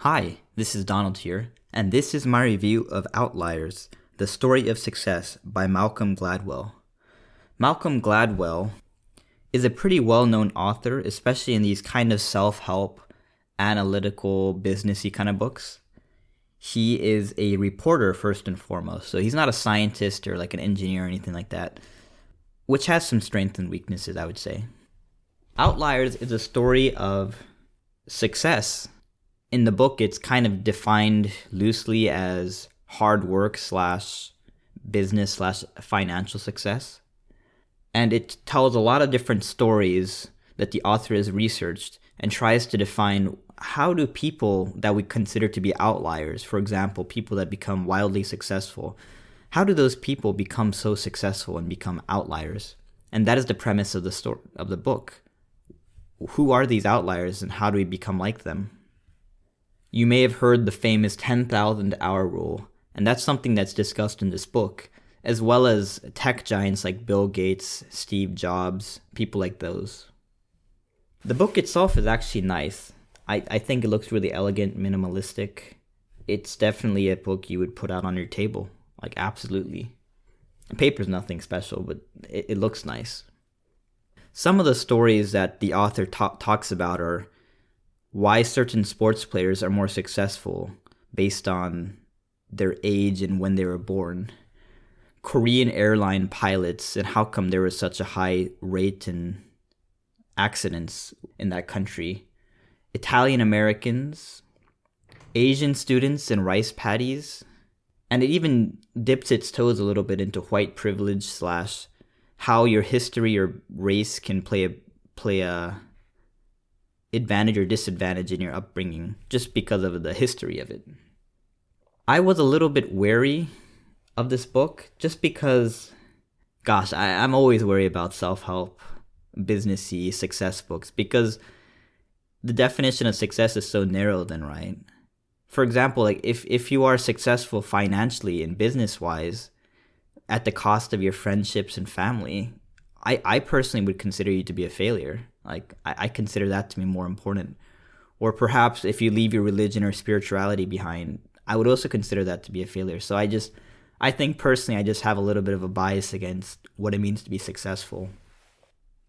Hi, this is Donald here, and this is my review of Outliers, The Story of Success by Malcolm Gladwell. Malcolm Gladwell is a pretty well-known author, especially in these kind of self-help, analytical, businessy kind of books. He is a reporter first and foremost, so he's not a scientist or like an engineer or anything like that, which has some strengths and weaknesses, I would say. Outliers is a story of success. In the book, it's kind of defined loosely as hard work slash business slash financial success. And it tells a lot of different stories that the author has researched and tries to define how do people that we consider to be outliers, for example, people that become wildly successful, how do those people become so successful and become outliers? And that is the premise of the story of the book. Who are these outliers and how do we become like them? You may have heard the famous 10,000 hour rule, and that's something that's discussed in this book, as well as tech giants like Bill Gates, Steve Jobs, people like those. The book itself is actually nice. I think it looks really elegant, minimalistic. It's definitely a book you would put out on your table, like absolutely. The paper's nothing special, but it looks nice. Some of the stories that the author talks about are why certain sports players are more successful based on their age and when they were born. Korean airline pilots and how come there was such a high rate in accidents in that country. Italian Americans, Asian students and rice paddies. And it even dips its toes a little bit into white privilege slash how your history or race can play a advantage or disadvantage in your upbringing just because of the history of it. I was a little bit wary of this book just because, I'm always worried about self-help, businessy, success books because the definition of success is so narrow then, right? For example, like if you are successful financially and business-wise at the cost of your friendships and family, I personally would consider you to be a failure. Like, I consider that to be more important. Or perhaps if you leave your religion or spirituality behind, I would also consider that to be a failure. So I think personally, I just have a little bit of a bias against what it means to be successful.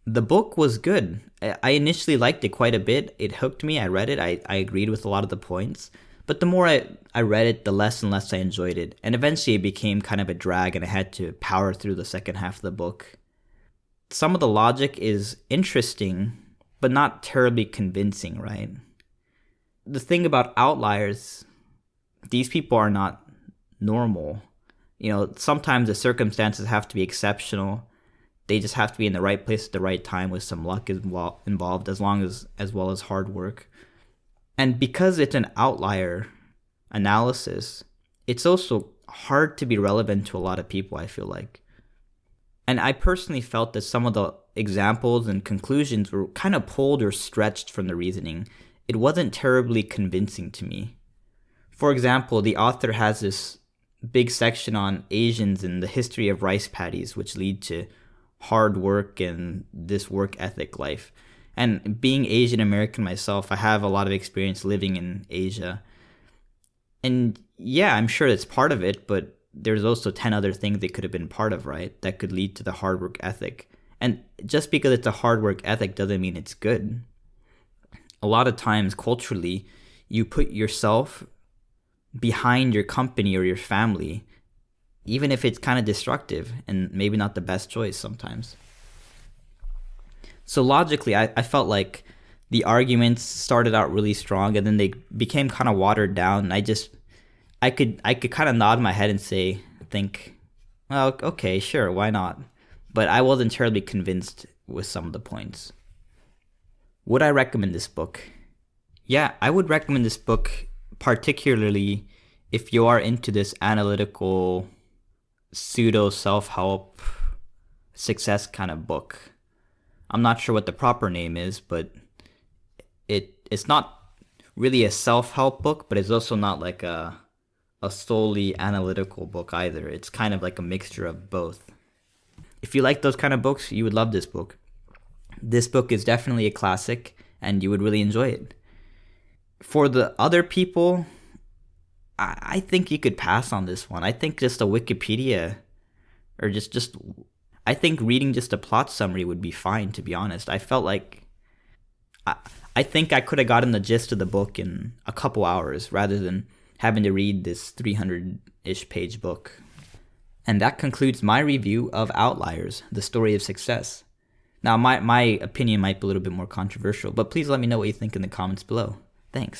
The book was good. I initially liked it quite a bit. It hooked me. I read it. I agreed with a lot of the points. But the more I read it, the less and less I enjoyed it. And eventually it became kind of a drag and I had to power through the second half of the book. Some of the logic is interesting, but not terribly convincing, right? The thing about outliers, these people are not normal. Sometimes the circumstances have to be exceptional. They just have to be in the right place at the right time with some luck involved as well as hard work. And because it's an outlier analysis, it's also hard to be relevant to a lot of people, I feel like. And I personally felt that some of the examples and conclusions were kind of pulled or stretched from the reasoning. It wasn't terribly convincing to me. For example, the author has this big section on Asians and the history of rice paddies, which lead to hard work and this work ethic life. And being Asian American myself, I have a lot of experience living in Asia. And yeah, I'm sure it's part of it, but there's also 10 other things they could have been part of, right? That could lead to the hard work ethic. And just because it's a hard work ethic doesn't mean it's good. A lot of times culturally, you put yourself behind your company or your family, even if it's kind of destructive and maybe not the best choice sometimes. So logically, I felt like the arguments started out really strong and then they became kind of watered down. And I could kind of nod my head and think, well, okay, sure, why not? But I wasn't terribly convinced with some of the points. Would I recommend this book? Yeah, I would recommend this book, particularly if you are into this analytical, pseudo self-help, success kind of book. I'm not sure what the proper name is, but it's not really a self-help book, but it's also not like a solely analytical book either. It's kind of like a mixture of both. If you like those kind of books, you would love this book. This book is definitely a classic, and you would really enjoy it. For the other people, I think you could pass on this one. I think just a Wikipedia or just I think reading just a plot summary would be fine, to be honest. I felt like I, I think I could have gotten the gist of the book in a couple hours rather than having to read this 300-ish page book. And that concludes my review of Outliers, the story of success. Now, my opinion might be a little bit more controversial, but please let me know what you think in the comments below. Thanks.